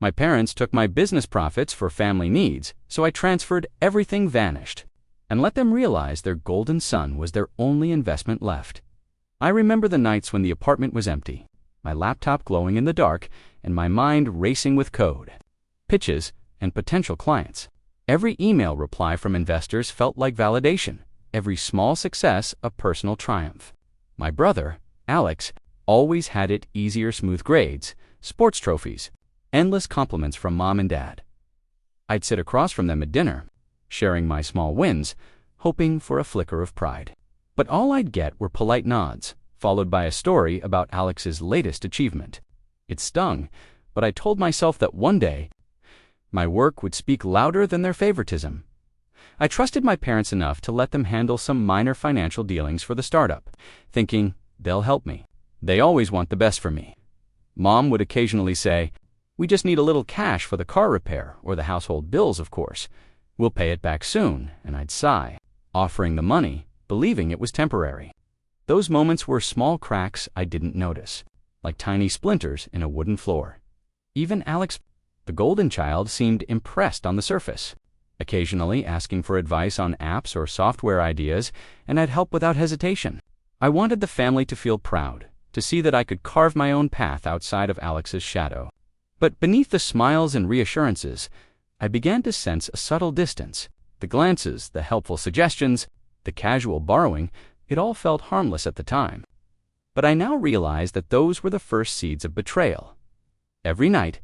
My parents took my business profits for family needs, so I transferred everything vanished and let them realize their golden son was their only investment left. I remember the nights when the apartment was empty, my laptop glowing in the dark, and my mind racing with code, pitches, and potential clients. Every email reply from investors felt like validation, every small success a personal triumph. My brother, Alex, always had it easier, smooth grades, sports trophies, endless compliments from mom and dad. I'd sit across from them at dinner, sharing my small wins, hoping for a flicker of pride. But all I'd get were polite nods, followed by a story about Alex's latest achievement. It stung, but I told myself that one day, my work would speak louder than their favoritism. I trusted my parents enough to let them handle some minor financial dealings for the startup, thinking, they'll help me. They always want the best for me. Mom would occasionally say, "We just need a little cash for the car repair or the household bills, of course. We'll pay it back soon," and I'd sigh, offering the money, believing it was temporary. Those moments were small cracks I didn't notice, like tiny splinters in a wooden floor. Even Alex, the golden child, seemed impressed on the surface, occasionally asking for advice on apps or software ideas, and I'd help without hesitation. I wanted the family to feel proud, to see that I could carve my own path outside of Alex's shadow. But beneath the smiles and reassurances, I began to sense a subtle distance. The glances, the helpful suggestions, the casual borrowing, it all felt harmless at the time. But I now realized that those were the first seeds of betrayal. Every night,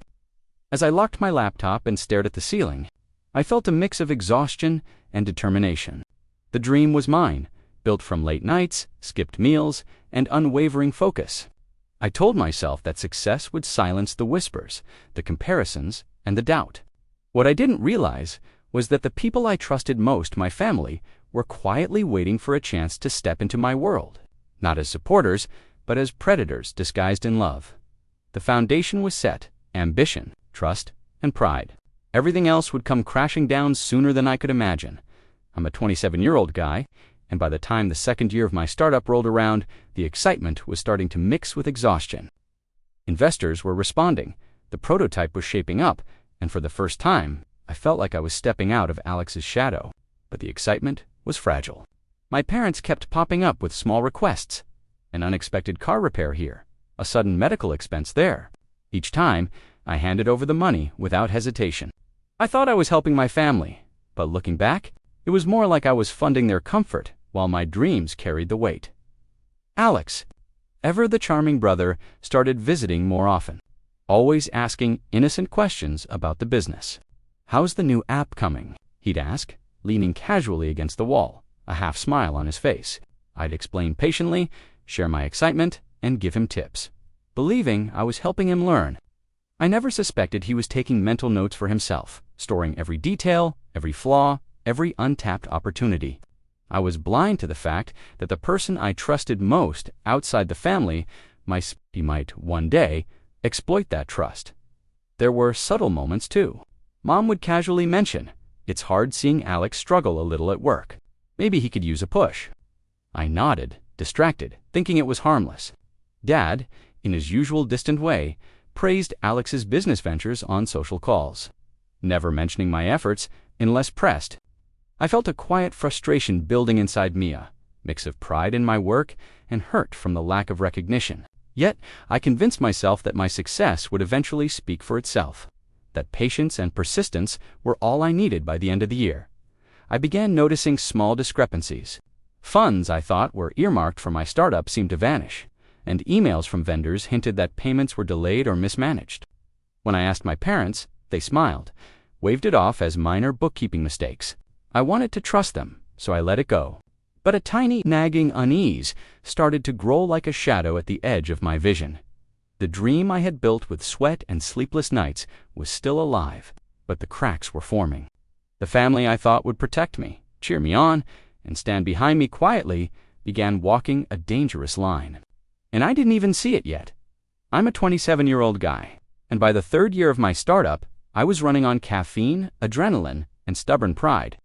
as I locked my laptop and stared at the ceiling, I felt a mix of exhaustion and determination. The dream was mine, built from late nights, skipped meals, and unwavering focus. I told myself that success would silence the whispers, the comparisons, and the doubt. What I didn't realize was that the people I trusted most, my family, were quietly waiting for a chance to step into my world, not as supporters, but as predators disguised in love. The foundation was set: ambition, trust, and pride. Everything else would come crashing down sooner than I could imagine. I'm a 27-year-old guy, and by the time the second year of my startup rolled around, the excitement was starting to mix with exhaustion. Investors were responding, the prototype was shaping up, and for the first time, I felt like I was stepping out of Alex's shadow. But the excitement was fragile. My parents kept popping up with small requests: an unexpected car repair here, a sudden medical expense there. Each time, I handed over the money without hesitation. I thought I was helping my family, but looking back, it was more like I was funding their comfort while my dreams carried the weight. Alex, ever the charming brother, started visiting more often, always asking innocent questions about the business. "How's the new app coming?" he'd ask, leaning casually against the wall, a half smile on his face. I'd explain patiently, share my excitement, and give him tips, believing I was helping him learn. I never suspected he was taking mental notes for himself, storing every detail, every flaw, every untapped opportunity. I was blind to the fact that the person I trusted most outside the family might one day exploit that trust. There were subtle moments too. Mom would casually mention, "It's hard seeing Alex struggle a little at work. Maybe he could use a push." I nodded, distracted, thinking it was harmless. Dad, in his usual distant way, praised Alex's business ventures on social calls, never mentioning my efforts unless pressed. I felt a quiet frustration building inside me, a mix of pride in my work and hurt from the lack of recognition. Yet, I convinced myself that my success would eventually speak for itself, that patience and persistence were all I needed by the end of the year. I began noticing small discrepancies. Funds I thought were earmarked for my startup seemed to vanish, and emails from vendors hinted that payments were delayed or mismanaged. When I asked my parents, they smiled, waved it off as minor bookkeeping mistakes. I wanted to trust them, so I let it go. But a tiny, nagging unease started to grow like a shadow at the edge of my vision. The dream I had built with sweat and sleepless nights was still alive, but the cracks were forming. The family I thought would protect me, cheer me on, and stand behind me quietly began walking a dangerous line. And I didn't even see it yet. I'm a 27-year-old guy, and by the third year of my startup, I was running on caffeine, adrenaline, and stubborn pride.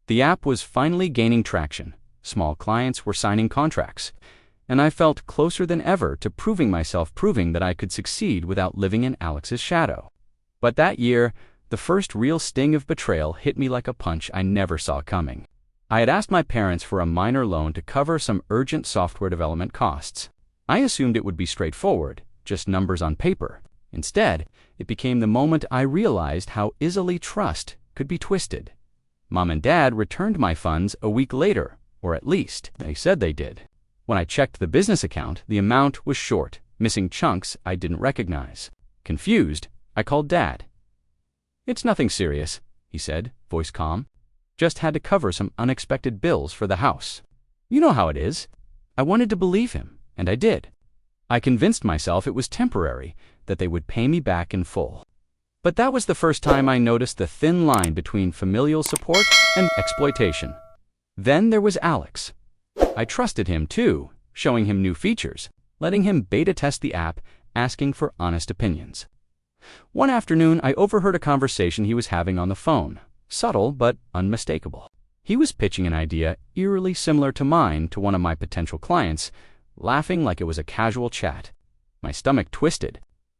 The app was finally gaining traction. Small clients were signing contracts, and I felt closer than ever to proving that I could succeed without living in Alex's shadow. But that year, the first real sting of betrayal hit me like a punch I never saw coming. I had asked my parents for a minor loan to cover some urgent software development costs. I assumed it would be straightforward, just numbers on paper. Instead, it became the moment I realized how easily trust could be twisted. Mom and Dad returned my funds a week later, or at least, they said they did. When I checked the business account, the amount was short, missing chunks I didn't recognize. Confused, I called Dad. "It's nothing serious," he said, voice calm. "Just had to cover some unexpected bills for the house." You know how it is. I wanted to believe him, and I did. I convinced myself it was temporary, that they would pay me back in full. But that was the first time I noticed the thin line between familial support and exploitation. Then there was Alex. I trusted him too, showing him new features, letting him beta test the app, asking for honest opinions. One afternoon, I overheard a conversation he was having on the phone, subtle but unmistakable. He was pitching an idea eerily similar to mine to one of my potential clients, laughing like it was a casual chat. My stomach twisted.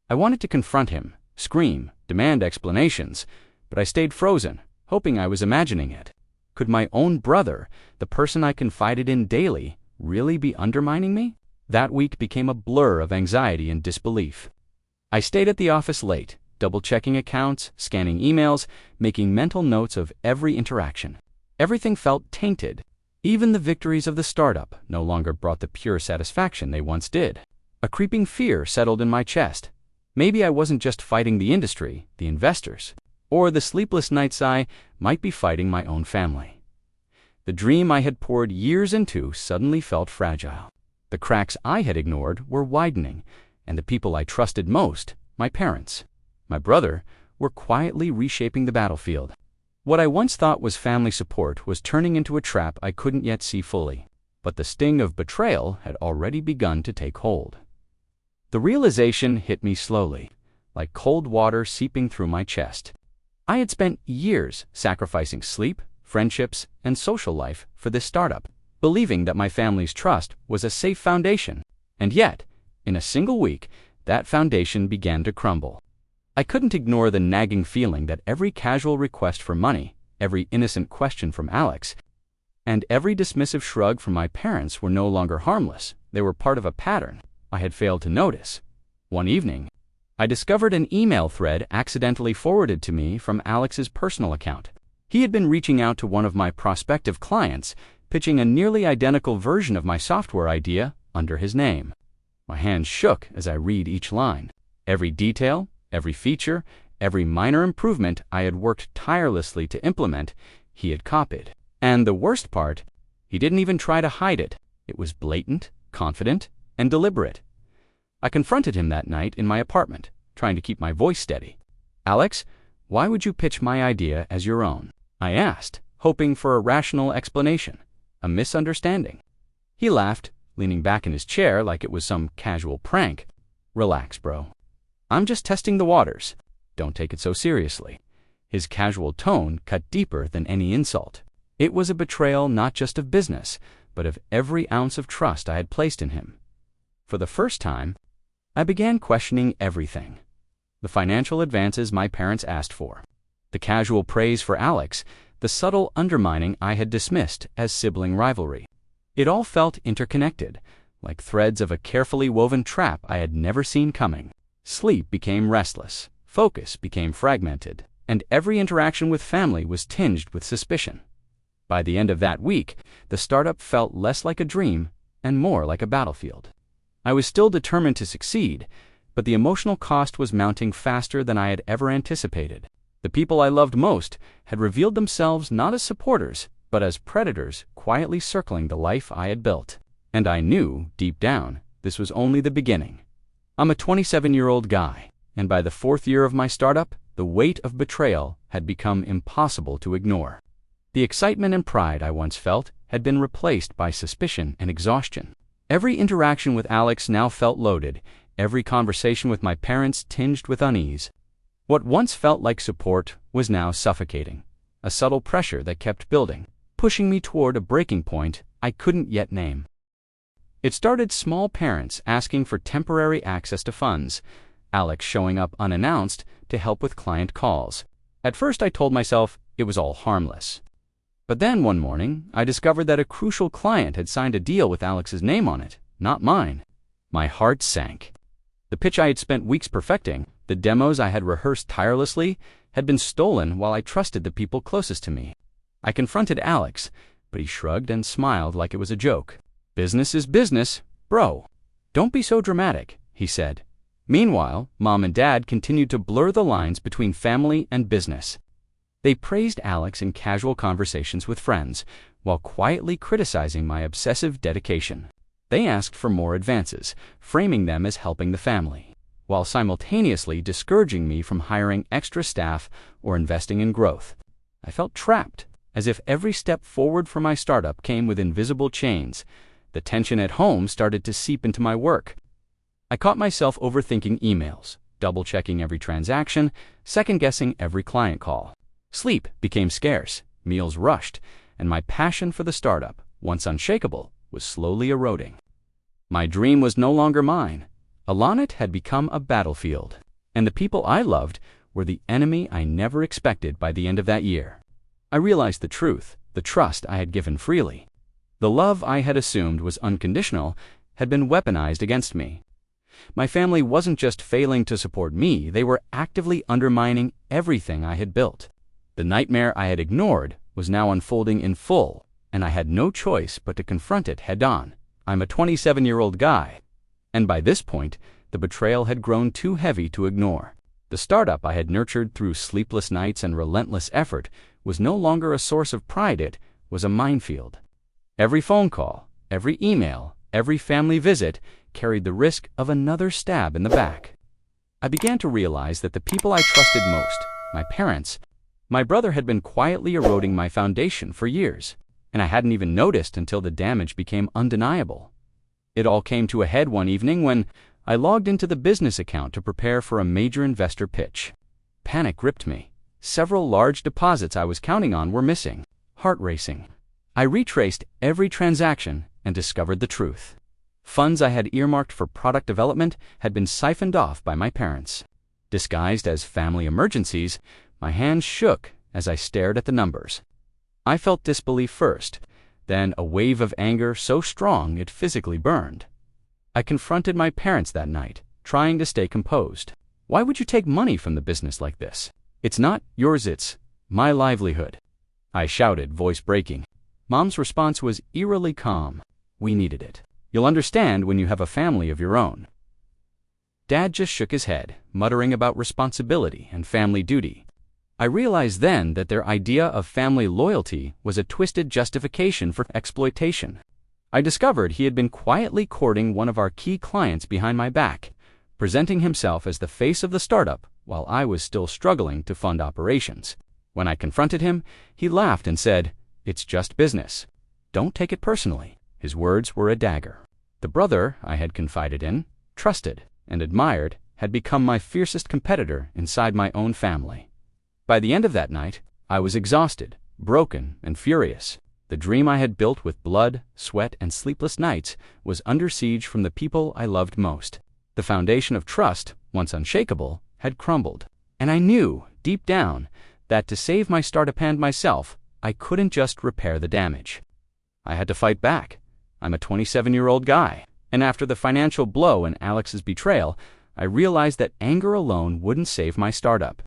I wanted to confront him, scream, demand explanations, but I stayed frozen, hoping I was imagining it. Could my own brother, the person I confided in daily, really be undermining me? That week became a blur of anxiety and disbelief. I stayed at the office late, double-checking accounts, scanning emails, making mental notes of every interaction. Everything felt tainted. Even the victories of the startup no longer brought the pure satisfaction they once did. A creeping fear settled in my chest. Maybe I wasn't just fighting the industry, the investors, or the sleepless nights I might be fighting my own family. The dream I had poured years into suddenly felt fragile. The cracks I had ignored were widening, and the people I trusted most, my parents, my brother, were quietly reshaping the battlefield. What I once thought was family support was turning into a trap I couldn't yet see fully, but the sting of betrayal had already begun to take hold. The realization hit me slowly, like cold water seeping through my chest. I had spent years sacrificing sleep, friendships, and social life for this startup, believing that my family's trust was a safe foundation, and yet, in a single week, that foundation began to crumble. I couldn't ignore the nagging feeling that every casual request for money, every innocent question from Alex, and every dismissive shrug from my parents were no longer harmless. They were part of a pattern I had failed to notice. One evening, I discovered an email thread accidentally forwarded to me from Alex's personal account. He had been reaching out to one of my prospective clients, pitching a nearly identical version of my software idea under his name. My hands shook as I read each line. Every detail, every feature, every minor improvement I had worked tirelessly to implement, he had copied. And the worst part, he didn't even try to hide it. It was blatant, confident, and deliberate. I confronted him that night in my apartment, trying to keep my voice steady. "Alex, why would you pitch my idea as your own?" I asked, hoping for a rational explanation, a misunderstanding. He laughed, leaning back in his chair like it was some casual prank. "Relax, bro. I'm just testing the waters. Don't take it so seriously." His casual tone cut deeper than any insult. It was a betrayal not just of business, but of every ounce of trust I had placed in him. For the first time, I began questioning everything. The financial advances my parents asked for, the casual praise for Alex, the subtle undermining I had dismissed as sibling rivalry. It all felt interconnected, like threads of a carefully woven trap I had never seen coming. Sleep became restless, focus became fragmented, and every interaction with family was tinged with suspicion. By the end of that week, the startup felt less like a dream and more like a battlefield. I was still determined to succeed, but the emotional cost was mounting faster than I had ever anticipated. The people I loved most had revealed themselves not as supporters, but as predators quietly circling the life I had built. And I knew, deep down, this was only the beginning. I'm a 27-year-old guy, and by the fourth year of my startup, the weight of betrayal had become impossible to ignore. The excitement and pride I once felt had been replaced by suspicion and exhaustion. Every interaction with Alex now felt loaded, every conversation with my parents tinged with unease. What once felt like support was now suffocating, a subtle pressure that kept building, pushing me toward a breaking point I couldn't yet name. It started small, parents asking for temporary access to funds, Alex showing up unannounced to help with client calls. At first I told myself it was all harmless. But then one morning, I discovered that a crucial client had signed a deal with Alex's name on it, not mine. My heart sank. The pitch I had spent weeks perfecting, the demos I had rehearsed tirelessly, had been stolen while I trusted the people closest to me. I confronted Alex, but he shrugged and smiled like it was a joke. "Business is business, bro. Don't be so dramatic," he said. Meanwhile, Mom and Dad continued to blur the lines between family and business. They praised Alex in casual conversations with friends, while quietly criticizing my obsessive dedication. They asked for more advances, framing them as helping the family, while simultaneously discouraging me from hiring extra staff or investing in growth. I felt trapped, as if every step forward for my startup came with invisible chains. The tension at home started to seep into my work. I caught myself overthinking emails, double-checking every transaction, second-guessing every client call. Sleep became scarce, meals rushed, and my passion for the startup, once unshakable, was slowly eroding. My dream was no longer mine. Alanet had become a battlefield, and the people I loved were the enemy I never expected by the end of that year. I realized the truth, the trust I had given freely. The love I had assumed was unconditional had been weaponized against me. My family wasn't just failing to support me, they were actively undermining everything I had built. The nightmare I had ignored was now unfolding in full, and I had no choice but to confront it head-on. I'm a 27-year-old guy, and by this point, the betrayal had grown too heavy to ignore. The startup I had nurtured through sleepless nights and relentless effort was no longer a source of pride, it was a minefield. Every phone call, every email, every family visit carried the risk of another stab in the back. I began to realize that the people I trusted most, my parents, my brother, had been quietly eroding my foundation for years, and I hadn't even noticed until the damage became undeniable. It all came to a head one evening when I logged into the business account to prepare for a major investor pitch. Panic gripped me. Several large deposits I was counting on were missing. Heart racing. I retraced every transaction and discovered the truth. Funds I had earmarked for product development had been siphoned off by my parents. Disguised as family emergencies, my hands shook as I stared at the numbers. I felt disbelief first, then a wave of anger so strong it physically burned. I confronted my parents that night, trying to stay composed. "Why would you take money from the business like this? It's not yours, it's my livelihood," I shouted, voice breaking. Mom's response was eerily calm. "We needed it. You'll understand when you have a family of your own." Dad just shook his head, muttering about responsibility and family duty. I realized then that their idea of family loyalty was a twisted justification for exploitation. I discovered he had been quietly courting one of our key clients behind my back, presenting himself as the face of the startup while I was still struggling to fund operations. When I confronted him, he laughed and said, "It's just business. Don't take it personally." His words were a dagger. The brother I had confided in, trusted, and admired had become my fiercest competitor inside my own family. By the end of that night, I was exhausted, broken, and furious. The dream I had built with blood, sweat, and sleepless nights was under siege from the people I loved most. The foundation of trust, once unshakable, had crumbled. And I knew, deep down, that to save my startup and myself, I couldn't just repair the damage. I had to fight back. I'm a 27-year-old guy, and after the financial blow and Alex's betrayal, I realized that anger alone wouldn't save my startup.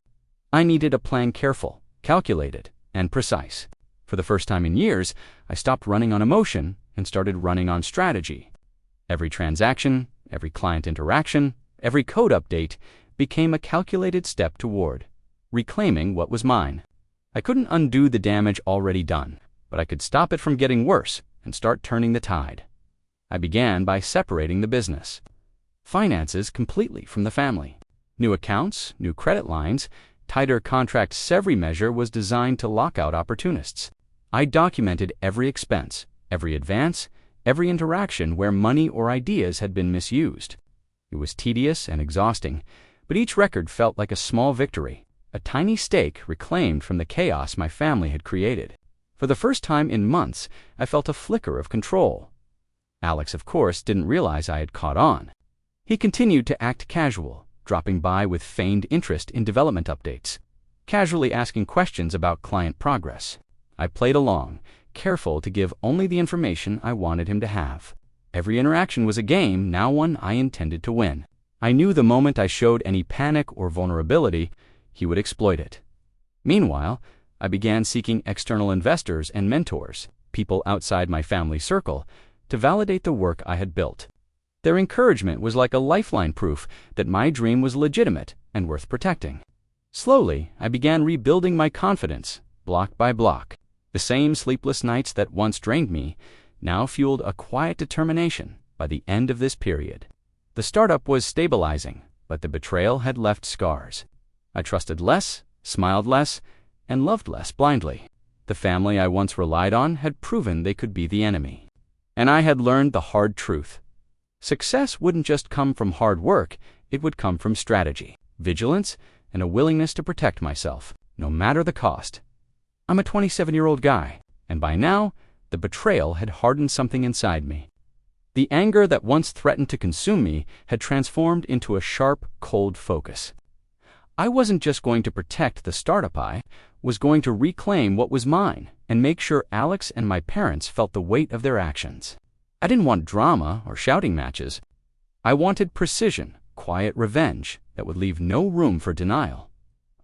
I needed a plan careful, calculated, and precise. For the first time in years, I stopped running on emotion and started running on strategy. Every transaction, every client interaction, every code update became a calculated step toward reclaiming what was mine. I couldn't undo the damage already done, but I could stop it from getting worse and start turning the tide. I began by separating the business. Finances completely from the family. New accounts, new credit lines, tighter contracts, every measure was designed to lock out opportunists. I documented every expense, every advance, every interaction where money or ideas had been misused. It was tedious and exhausting, but each record felt like a small victory, a tiny stake reclaimed from the chaos my family had created. For the first time in months, I felt a flicker of control. Alex, of course, didn't realize I had caught on. He continued to act casual, dropping by with feigned interest in development updates, casually asking questions about client progress. I played along, careful to give only the information I wanted him to have. Every interaction was a game, now one I intended to win. I knew the moment I showed any panic or vulnerability, he would exploit it. Meanwhile, I began seeking external investors and mentors, people outside my family circle, to validate the work I had built. Their encouragement was like a lifeline, proof that my dream was legitimate and worth protecting. Slowly, I began rebuilding my confidence, block by block. The same sleepless nights that once drained me now fueled a quiet determination. By the end of this period, the startup was stabilizing, but the betrayal had left scars. I trusted less, smiled less, and loved less blindly. The family I once relied on had proven they could be the enemy. And I had learned the hard truth. Success wouldn't just come from hard work, it would come from strategy, vigilance, and a willingness to protect myself, no matter the cost. I'm a 27-year-old guy, and by now, the betrayal had hardened something inside me. The anger that once threatened to consume me had transformed into a sharp, cold focus. I wasn't just going to protect the startup, I was going to reclaim what was mine and make sure Alex and my parents felt the weight of their actions. I didn't want drama or shouting matches. I wanted precision, quiet revenge that would leave no room for denial.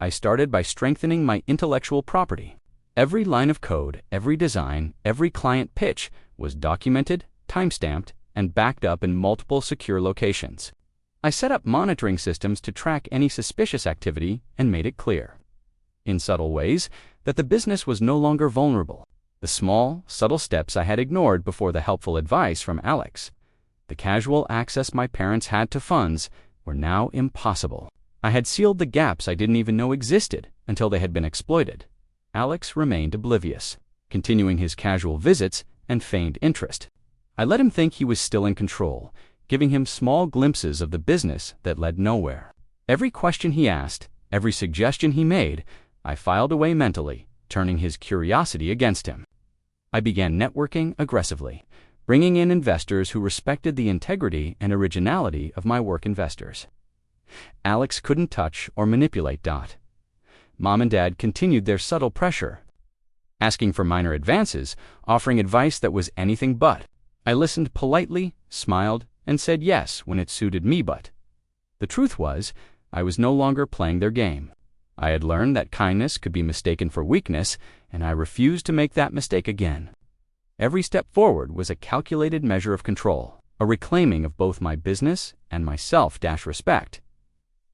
I started by strengthening my intellectual property. Every line of code, every design, every client pitch was documented, timestamped, and backed up in multiple secure locations. I set up monitoring systems to track any suspicious activity and made it clear, in subtle ways, that the business was no longer vulnerable. The small, subtle steps I had ignored before the helpful advice from Alex, the casual access my parents had to funds, were now impossible. I had sealed the gaps I didn't even know existed until they had been exploited. Alex remained oblivious, continuing his casual visits and feigned interest. I let him think he was still in control, giving him small glimpses of the business that led nowhere. Every question he asked, every suggestion he made, I filed away mentally, turning his curiosity against him. I began networking aggressively, bringing in investors who respected the integrity and originality of my work. Investors Alex couldn't touch or manipulate. Mom and Dad continued their subtle pressure, asking for minor advances, offering advice that was anything but. I listened politely, smiled, and said yes when it suited me, but the truth was, I was no longer playing their game. I had learned that kindness could be mistaken for weakness, and I refused to make that mistake again. Every step forward was a calculated measure of control, a reclaiming of both my business and my self-respect.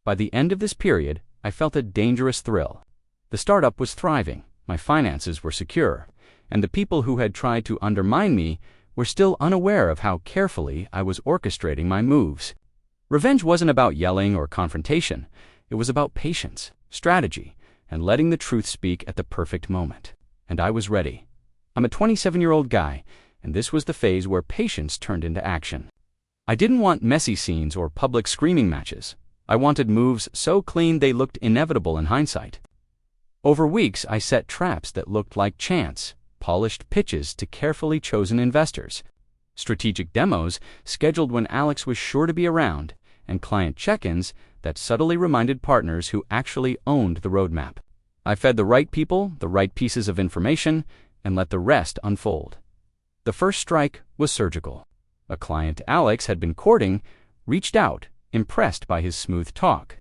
By the end of this period, I felt a dangerous thrill. The startup was thriving, my finances were secure, and the people who had tried to undermine me were still unaware of how carefully I was orchestrating my moves. Revenge wasn't about yelling or confrontation. It was about patience, strategy, and letting the truth speak at the perfect moment. And I was ready. I'm a 27-year-old guy, and this was the phase where patience turned into action. I didn't want messy scenes or public screaming matches. I wanted moves so clean they looked inevitable in hindsight. Over weeks, I set traps that looked like chance, polished pitches to carefully chosen investors, strategic demos scheduled when Alex was sure to be around, and client check-ins that subtly reminded partners who actually owned the roadmap. I fed the right people the right pieces of information and let the rest unfold. The first strike was surgical. A client Alex had been courting reached out, impressed by his smooth talk.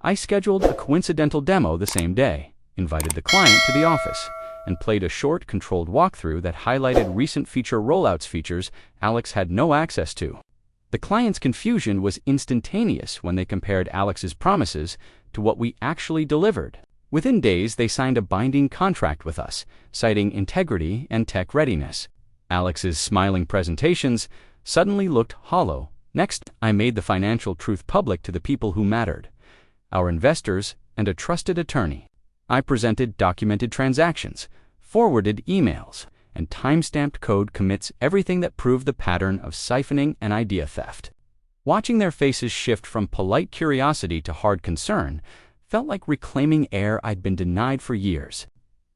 I scheduled a coincidental demo the same day, invited the client to the office, and played a short, controlled walkthrough that highlighted recent feature rollouts, features Alex had no access to. The client's confusion was instantaneous when they compared Alex's promises to what we actually delivered. Within days, they signed a binding contract with us, citing integrity and tech readiness. Alex's smiling presentations suddenly looked hollow. Next, I made the financial truth public to the people who mattered, our investors and a trusted attorney. I presented documented transactions, forwarded emails, and time-stamped code commits, everything that proved the pattern of siphoning and idea theft. Watching their faces shift from polite curiosity to hard concern felt like reclaiming air I'd been denied for years.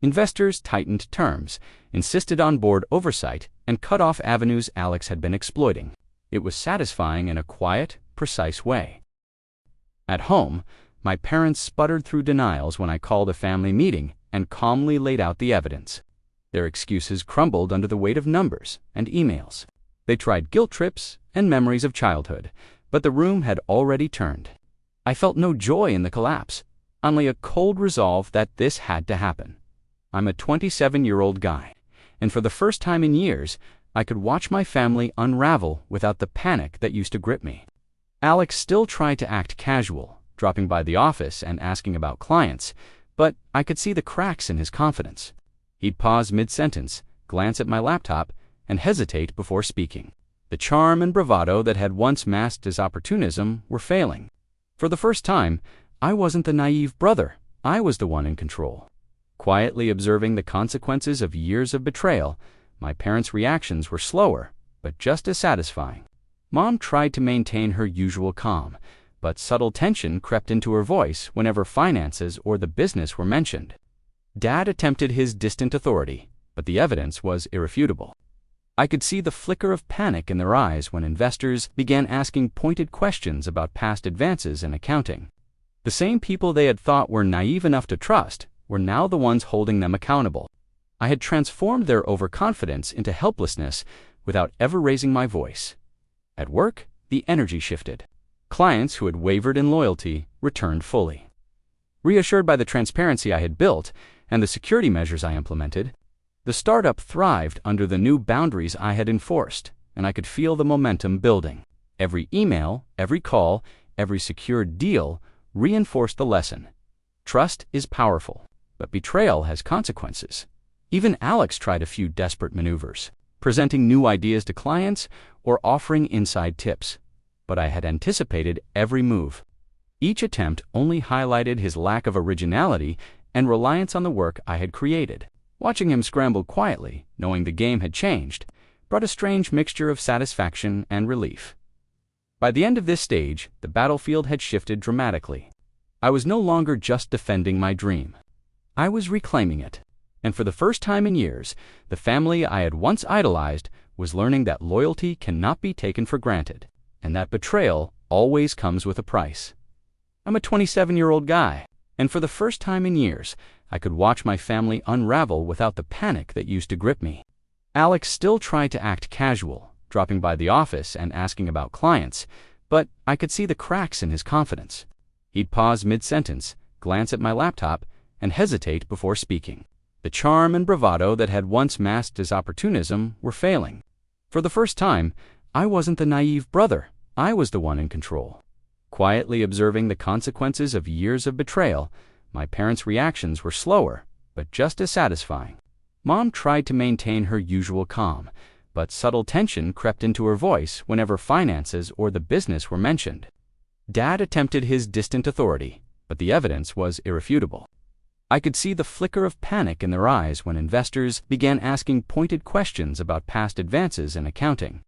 Investors tightened terms, insisted on board oversight, and cut off avenues Alex had been exploiting. It was satisfying in a quiet, precise way. At home, my parents sputtered through denials when I called a family meeting and calmly laid out the evidence. Their excuses crumbled under the weight of numbers and emails. They tried guilt trips and memories of childhood, but the room had already turned. I felt no joy in the collapse, only a cold resolve that this had to happen. I'm a 27-year-old guy, and for the first time in years, I could watch my family unravel without the panic that used to grip me. Alex still tried to act casual, dropping by the office and asking about clients, but I could see the cracks in his confidence. He'd pause mid-sentence, glance at my laptop, and hesitate before speaking. The charm and bravado that had once masked his opportunism were failing. For the first time, I wasn't the naive brother, I was the one in control. Quietly observing the consequences of years of betrayal, my parents' reactions were slower, but just as satisfying. Mom tried to maintain her usual calm, but subtle tension crept into her voice whenever finances or the business were mentioned. Dad attempted his distant authority, but the evidence was irrefutable. I could see the flicker of panic in their eyes when investors began asking pointed questions about past advances in accounting. The same people they had thought were naive enough to trust were now the ones holding them accountable. I had transformed their overconfidence into helplessness without ever raising my voice. At work, the energy shifted. Clients who had wavered in loyalty returned fully. Reassured by the transparency I had built and the security measures I implemented, the startup thrived under the new boundaries I had enforced, and I could feel the momentum building. Every email, every call, every secured deal reinforced the lesson. Trust is powerful, but betrayal has consequences. Even Alex tried a few desperate maneuvers, presenting new ideas to clients or offering inside tips, but I had anticipated every move. Each attempt only highlighted his lack of originality and reliance on the work I had created. Watching him scramble quietly, knowing the game had changed, brought a strange mixture of satisfaction and relief. By the end of this stage, the battlefield had shifted dramatically. I was no longer just defending my dream. I was reclaiming it. And for the first time in years, the family I had once idolized was learning that loyalty cannot be taken for granted, and that betrayal always comes with a price. I'm a 27-year-old guy, and for the first time in years, I could watch my family unravel without the panic that used to grip me. Alex still tried to act casual, dropping by the office and asking about clients, but I could see the cracks in his confidence. He'd pause mid-sentence, glance at my laptop, and hesitate before speaking. The charm and bravado that had once masked his opportunism were failing. For the first time, I wasn't the naive brother, I was the one in control. Quietly observing the consequences of years of betrayal, my parents' reactions were slower, but just as satisfying. Mom tried to maintain her usual calm, but subtle tension crept into her voice whenever finances or the business were mentioned. Dad attempted his distant authority, but the evidence was irrefutable. I could see the flicker of panic in their eyes when investors began asking pointed questions about past advances in accounting.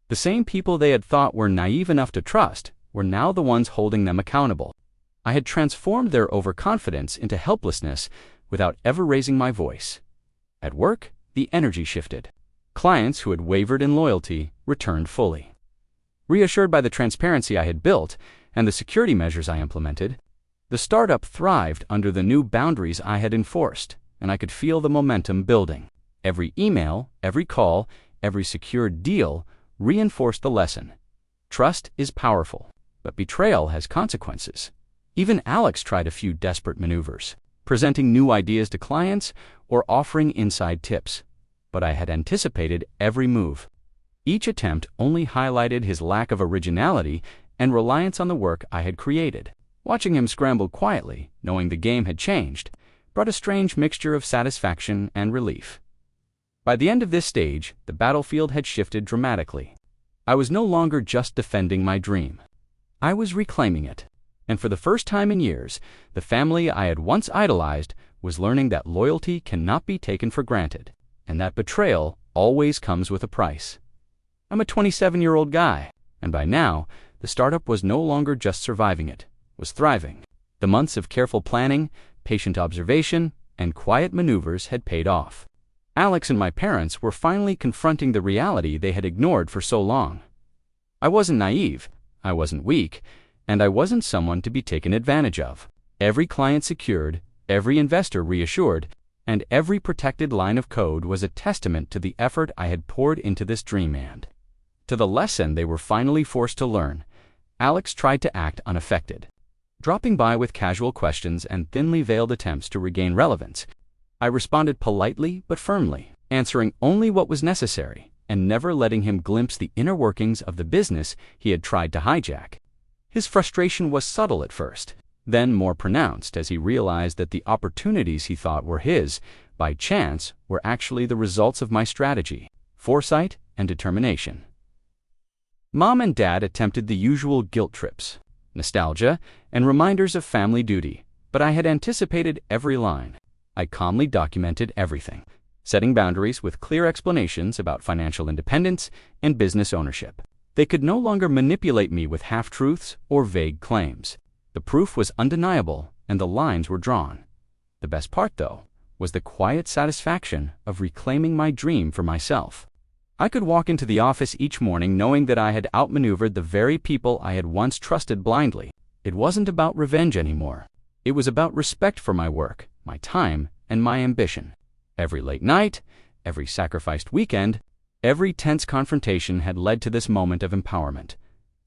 The same people they had thought were naive enough to trust were now the ones holding them accountable. I had transformed their overconfidence into helplessness without ever raising my voice. At work, the energy shifted. Clients who had wavered in loyalty returned fully. Reassured by the transparency I had built and the security measures I implemented, the startup thrived under the new boundaries I had enforced, and I could feel the momentum building. Every email, every call, every secured deal reinforced the lesson. Trust is powerful, but betrayal has consequences. Even Alex tried a few desperate maneuvers, presenting new ideas to clients or offering inside tips, but I had anticipated every move. Each attempt only highlighted his lack of originality and reliance on the work I had created. Watching him scramble quietly, knowing the game had changed, brought a strange mixture of satisfaction and relief. By the end of this stage, the battlefield had shifted dramatically. I was no longer just defending my dream. I was reclaiming it. And for the first time in years, the family I had once idolized was learning that loyalty cannot be taken for granted, and that betrayal always comes with a price. I'm a 27-year-old guy, and by now, the startup was no longer just surviving, it was thriving. The months of careful planning, patient observation, and quiet maneuvers had paid off. Alex and my parents were finally confronting the reality they had ignored for so long. I wasn't naive, I wasn't weak, And I wasn't someone to be taken advantage of. Every client secured, every investor reassured, and every protected line of code was a testament to the effort I had poured into this dream and to the lesson they were finally forced to learn. Alex tried to act unaffected, dropping by with casual questions and thinly veiled attempts to regain relevance. I responded politely but firmly, answering only what was necessary, and never letting him glimpse the inner workings of the business he had tried to hijack. His frustration was subtle at first, then more pronounced as he realized that the opportunities he thought were his, by chance, were actually the results of my strategy, foresight, and determination. Mom and Dad attempted the usual guilt trips, nostalgia, and reminders of family duty, but I had anticipated every line. I calmly documented everything, setting boundaries with clear explanations about financial independence and business ownership. They could no longer manipulate me with half-truths or vague claims. The proof was undeniable, and the lines were drawn. The best part, though, was the quiet satisfaction of reclaiming my dream for myself. I could walk into the office each morning knowing that I had outmaneuvered the very people I had once trusted blindly. It wasn't about revenge anymore. It was about respect for my work, my time, and my ambition. Every late night, every sacrificed weekend, every tense confrontation had led to this moment of empowerment.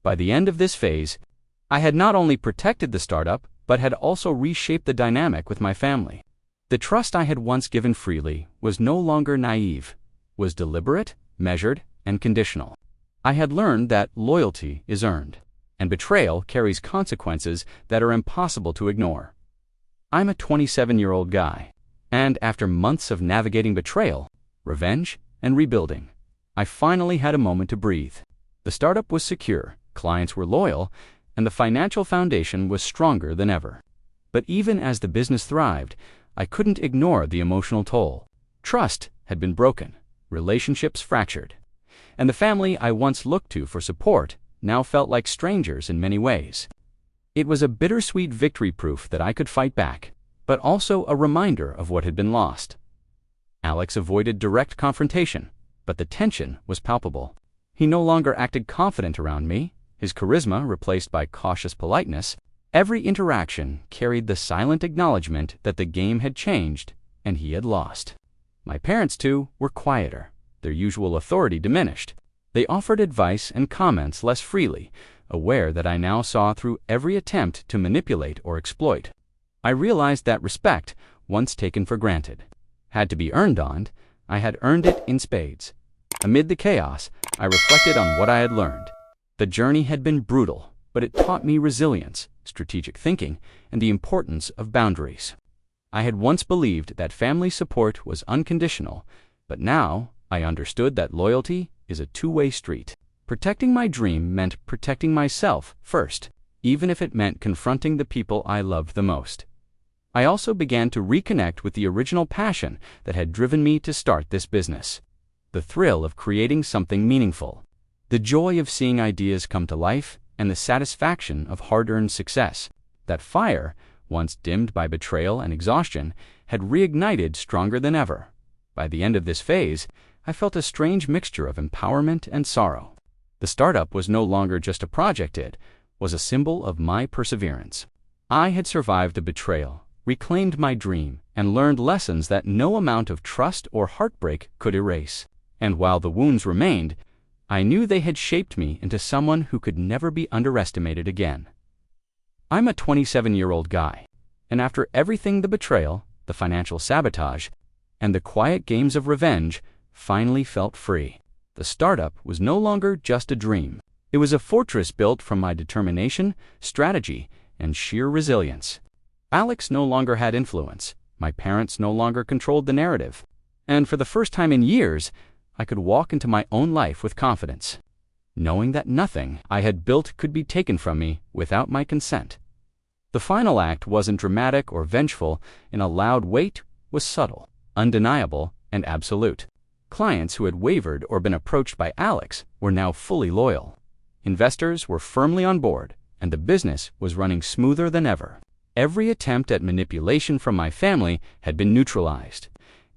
By the end of this phase, I had not only protected the startup, but had also reshaped the dynamic with my family. The trust I had once given freely was no longer naive, was deliberate, measured, and conditional. I had learned that loyalty is earned, and betrayal carries consequences that are impossible to ignore. I'm a 27-year-old guy, and after months of navigating betrayal, revenge, and rebuilding, I finally had a moment to breathe. The startup was secure, clients were loyal, and the financial foundation was stronger than ever. But even as the business thrived, I couldn't ignore the emotional toll. Trust had been broken, relationships fractured, and the family I once looked to for support now felt like strangers in many ways. It was a bittersweet victory, proof that I could fight back, but also a reminder of what had been lost. Alex avoided direct confrontation, but the tension was palpable. He no longer acted confident around me, his charisma replaced by cautious politeness. Every interaction carried the silent acknowledgement that the game had changed and he had lost. My parents, too, were quieter, their usual authority diminished. They offered advice and comments less freely, aware that I now saw through every attempt to manipulate or exploit. I realized that respect, once taken for granted, had to be earned on. I had earned it in spades. Amid the chaos, I reflected on what I had learned. The journey had been brutal, but it taught me resilience, strategic thinking, and the importance of boundaries. I had once believed that family support was unconditional, but now I understood that loyalty is a two-way street. Protecting my dream meant protecting myself first, even if it meant confronting the people I loved the most. I also began to reconnect with the original passion that had driven me to start this business. The thrill of creating something meaningful, the joy of seeing ideas come to life, and the satisfaction of hard-earned success. That fire, once dimmed by betrayal and exhaustion, had reignited stronger than ever. By the end of this phase, I felt a strange mixture of empowerment and sorrow. The startup was no longer just a project, it was a symbol of my perseverance. I had survived a betrayal, reclaimed my dream, and learned lessons that no amount of trust or heartbreak could erase. And while the wounds remained, I knew they had shaped me into someone who could never be underestimated again. I'm a 27-year-old guy, and after everything, the betrayal, the financial sabotage, and the quiet games of revenge, finally felt free. The startup was no longer just a dream. It was a fortress built from my determination, strategy, and sheer resilience. Alex no longer had influence. My parents no longer controlled the narrative. And for the first time in years, I could walk into my own life with confidence, knowing that nothing I had built could be taken from me without my consent. The final act wasn't dramatic or vengeful in a loud way, was subtle, undeniable, and absolute. Clients who had wavered or been approached by Alex were now fully loyal. Investors were firmly on board, and the business was running smoother than ever. Every attempt at manipulation from my family had been neutralized.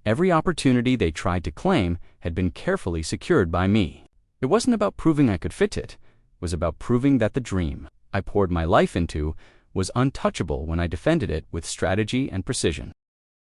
Every opportunity they tried to claim had been carefully secured by me. It wasn't about proving I could fit it. It was about proving that the dream I poured my life into was untouchable when I defended it with strategy and precision.